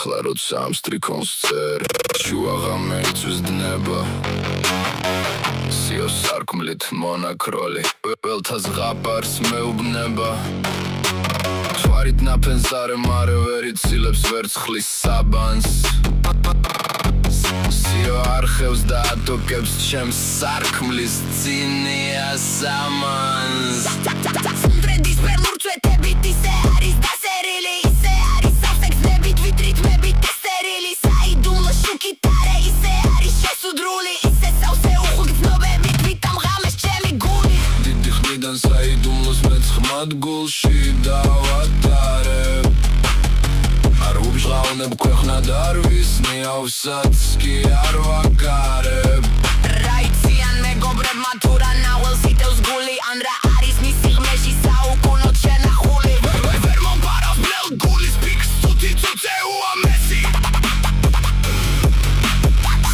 ახლა როცა ამ სტრიქონს წერ შუაღამე იწვის დნება სიო სარკმლით მონაქროლი ველთა ზღაპარს მეუბნება თვარით ნაფენს არე ვერ იცილებს ვერცხლის საბანს სიო არხევს და ატოკებს ჩემს სარკმლის წინია სამანს ბრენდის პერლურწვეთებით ისე არის დასერილი ისე არის სასექსნებით ვიტრით მებით დასერილი საიდუმლო შუქითარე ისე არის შესუდრული ისე სავსე უხუგრძნობებით ვითამ ღამეს ჩემი გული დიდი ხნიდან საიდუმლოს მეცხმად გულში დავატარებ არ უბჟღავნებ ქვეყნად არ ვისნი ავსაც კი არ ვაგარებ რა იციან მეგობრებმა თუ რა ნაველს იტევს გული ან რა არის მის სიღრმეში საუკუნოდ შენახული ვერ მომპარავს ბლელ გულის პიქს თუთი წუწე უამესი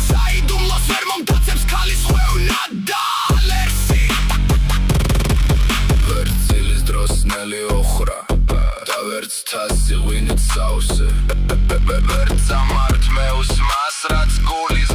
საიდუმლოს ვერ მომტაცებს ქალის ხვევნა და ალერსი ვერც ძილის დროს ნელი ოხრა და ვერც თასი ღვინით საუსე ვერც ამართ მეუს მას რაც გულის